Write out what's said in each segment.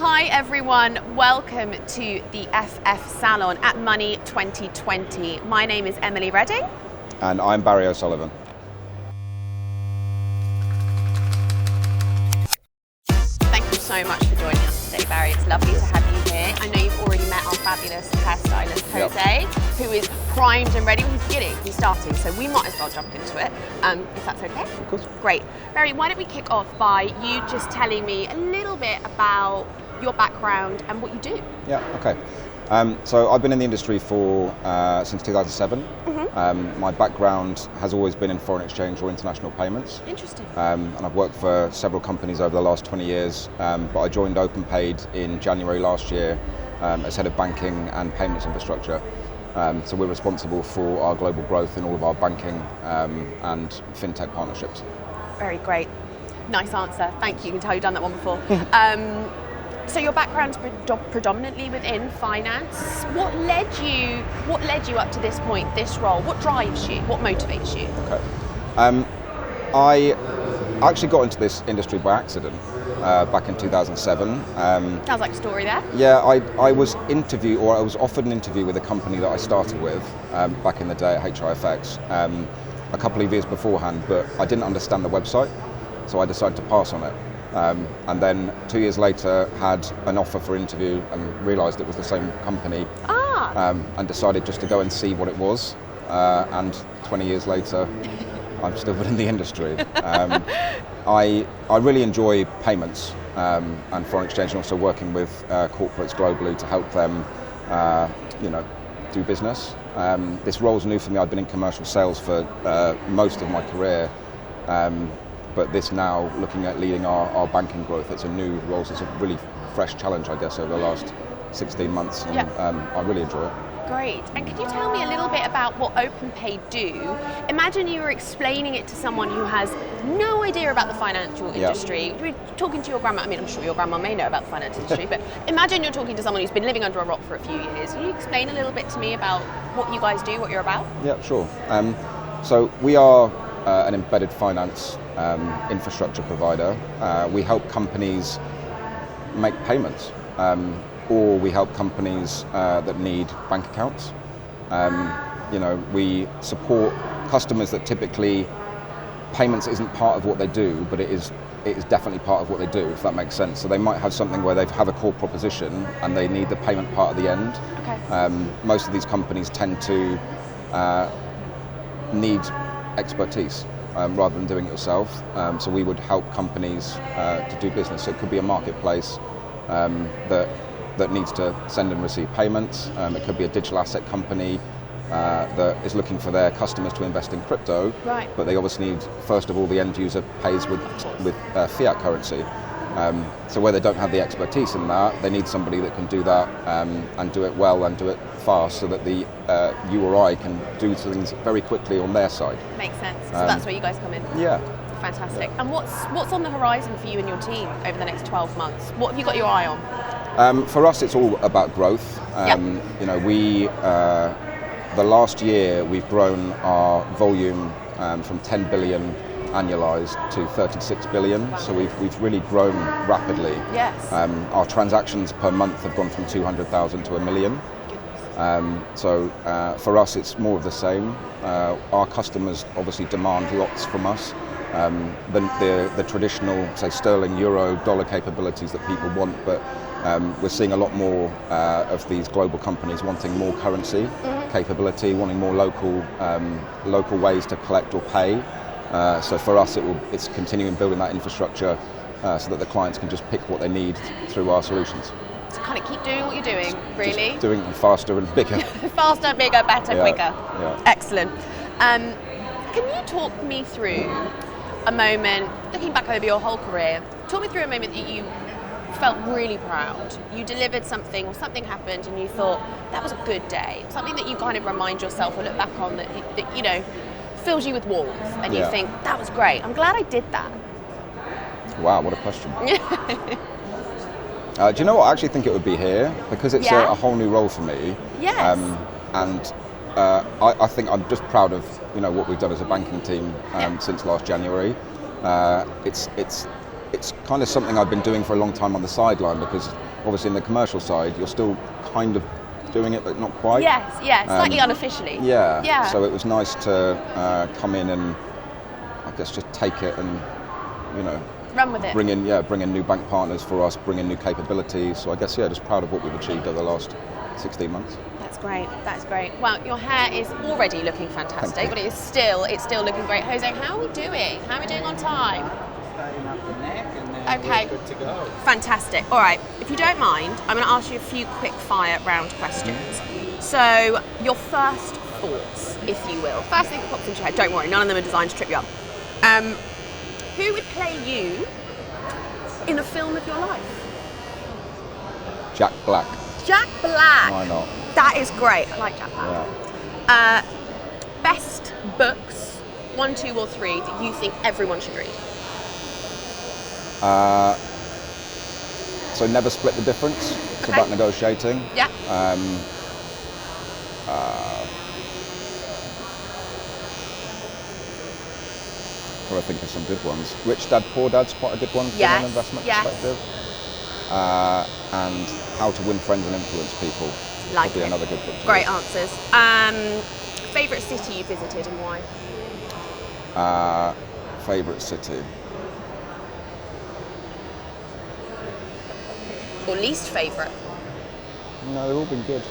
Hi everyone, welcome to the FF Salon at Money 2020. My name is Emily Redding. And I'm Barry O'Sullivan. Thank you so much for joining us today, Barry. It's lovely to have you here. I know you've already met our fabulous hairstylist, Jose, who is primed and ready. Well, he's beginning, he's starting, so we might as well jump into it, if that's okay. Of course. Great. Barry, why don't we kick off by you just telling me a little bit about your background and what you do. Yeah, okay. So I've been in the industry for since 2007. My background has always been in foreign exchange or international payments. Interesting. And I've worked for several companies over the last 20 years, but I joined OpenPayd in January last year as head of banking and payments infrastructure. So we're responsible for our global growth in all of our banking and Fintech partnerships. Very great. Nice answer. Thank you. You can tell you've done that one before. So your background's predominantly within finance. What led you up to this point, this role? What drives you? What motivates you? Okay. I actually got into this industry by accident back in 2007. Sounds like a story there. Yeah, I was offered an interview with a company that I started with back in the day at HIFX a couple of years beforehand, but I didn't understand the website, so I decided to pass on it. And then 2 years later had an offer for interview and realised it was the same company and decided just to go and see what it was. And 20 years later, I'm still within the industry. I really enjoy payments and foreign exchange, and also working with corporates globally to help them do business. This role's new for me. I've been in commercial sales for most of my career. But this now, looking at leading our banking growth, it's a new role, so it's a really fresh challenge, I guess, over the last 16 months, and I really enjoy it. Great. And could you tell me a little bit about what OpenPayd do? Imagine you were explaining it to someone who has no idea about the financial industry. We're talking to your grandma. I mean, I'm sure your grandma may know about the finance industry, but imagine you're talking to someone who's been living under a rock for a few years. Can you explain a little bit to me about what you guys do, what you're about? Yeah, sure. So we are an embedded finance infrastructure provider. We help companies make payments, or we help companies that need bank accounts. We support customers that typically payments isn't part of what they do, but it is definitely part of what they do, if that makes sense. So they might have something where they have a core proposition and they need the payment part at the end. Okay. Most of these companies tend to need expertise rather than doing it yourself. So we would help companies to do business. So it could be a marketplace that needs to send and receive payments. It could be a digital asset company that is looking for their customers to invest in crypto. Right. But they obviously need, first of all, the end user pays with fiat currency. So where they don't have the expertise in that, they need somebody that can do that and do it well and do it fast, so that the you or I can do things very quickly on their side. Makes sense. So that's where you guys come in. Yeah. Fantastic. And what's on the horizon for you and your team over the next 12 months? What have you got your eye on? For us, it's all about growth. The last year we've grown our volume from 10 billion annualised to 36 billion, so we've really grown rapidly. Yes. Our transactions per month have gone from 200,000 to 1 million. So for us, it's more of the same. Our customers obviously demand lots from us. The traditional, say, sterling, euro, dollar capabilities that people want, but we're seeing a lot more of these global companies wanting more currency capability, wanting more local ways to collect or pay. So for us, it's continuing building that infrastructure so that the clients can just pick what they need through our solutions. So kind of keep doing what you're doing, really. Just doing it faster and bigger. Faster, bigger, better, quicker. Yeah. Excellent. Can you talk me through a moment, looking back over your whole career, talk me through a moment that you felt really proud. You delivered something, or something happened and you thought, that was a good day. Something that you kind of remind yourself or look back on that fills you with warmth, and you think, that was great. I'm glad I did that. Wow, what a question. Do you know what? I actually think it would be here, because it's a whole new role for me. Yes. I think I'm just proud of what we've done as a banking team since last January. It's kind of something I've been doing for a long time on the sideline, because obviously in the commercial side, you're still kind of doing it, but not quite. Yes, slightly unofficially. Yeah. So it was nice to come in and I guess just take it and, run with it. Bring in new bank partners for us, bring in new capabilities. So I guess, just proud of what we've achieved over the last 16 months. That's great. Well, your hair is already looking fantastic, but it's still looking great. Jose, how are we doing? How are we doing on time? Okay. Good to go. Fantastic. All right. If you don't mind, I'm going to ask you a few quick fire round questions. So, your first thoughts, if you will. First thing that pops into your head. Don't worry, none of them are designed to trip you up. Who would play you in a film of your life? Jack Black. Jack Black. Why not? That is great. I like Jack Black. Yeah. Best books, 1, 2, or 3 that you think everyone should read? So Never Split the Difference. It's about negotiating. Yeah. I think of some good ones. Rich Dad, Poor Dad's quite a good one from an investment perspective. And How to Win Friends and Influence People. Like Probably it. another good book. Great answers. Favourite city you visited and why? Favourite city. Or least favourite? No, they've all been good.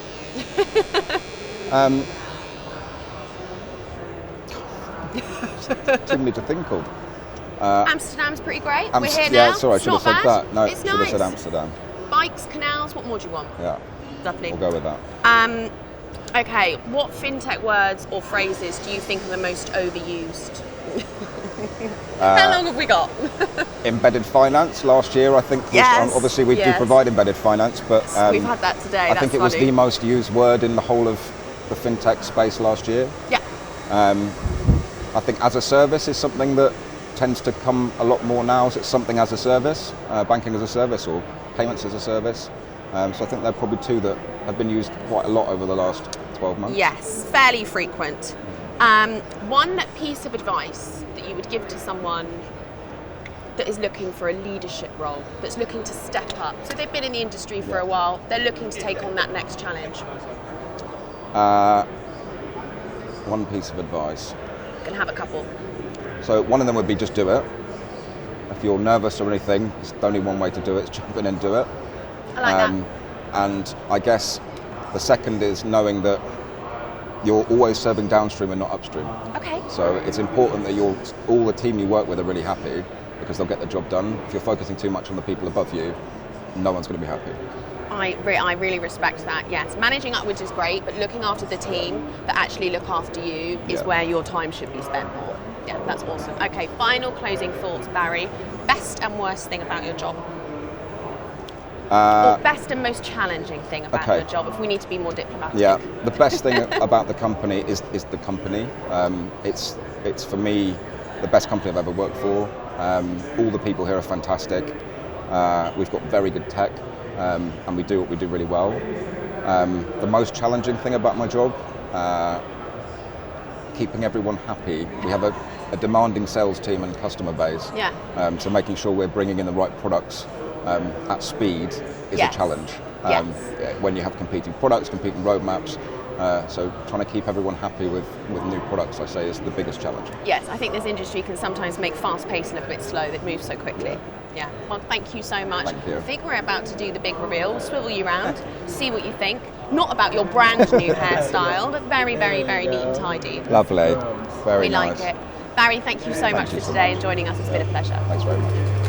Too many to think of. Amsterdam's pretty great. We're here now. Yeah, sorry, I should have said that. No, it's should have nice. said Amsterdam. Bikes, canals, what more do you want? Yeah. Lovely. We'll go with that. Okay, what fintech words or phrases do you think are the most overused? How long have we got? Embedded finance last year, I think. Obviously, we do provide embedded finance, but we've had that today. I think it was the most used word in the whole of the fintech space last year. Yeah. I think as a service is something that tends to come a lot more now. So it's something as a service, banking as a service, or payments as a service. So I think they're probably two that have been used quite a lot over the last 12 months. Yes, fairly frequent. One piece of advice that you would give to someone that is looking for a leadership role, that's looking to step up. So they've been in the industry for a while, they're looking to take on that next challenge. One piece of advice. You can have a couple. So one of them would be just do it. If you're nervous or anything, there's only one way to do it, is jump in and do it. I like that. And I guess the second is knowing that you're always serving downstream and not upstream. Okay. So it's important that all the team you work with are really happy because they'll get the job done. If you're focusing too much on the people above you, no one's going to be happy. I really respect that, yes. Managing upwards is great, but looking after the team that actually look after you is where your time should be spent more. Yeah, that's awesome. Okay, final closing thoughts, Barry. Best and worst thing about your job? Or best and most challenging thing about your job, if we need to be more diplomatic. Yeah, the best thing about the company is the company. It's for me the best company I've ever worked for. All the people here are fantastic. We've got very good tech, and we do what we do really well. The most challenging thing about my job, keeping everyone happy. We have a demanding sales team and customer base. Yeah. So making sure we're bringing in the right products at speed is a challenge. When you have competing products, competing roadmaps. So trying to keep everyone happy with new products, I say, is the biggest challenge. Yes, I think this industry can sometimes make fast pace a little bit slow. It moves so quickly. Yeah. Well, thank you so much. Thank you. I think we're about to do the big reveal. We'll swivel you around, see what you think. Not about your brand new hairstyle, but very, very, very neat and tidy. Lovely. Very we nice. like it. Barry, thank you so much for today and joining us. It's been a pleasure. Thanks very much.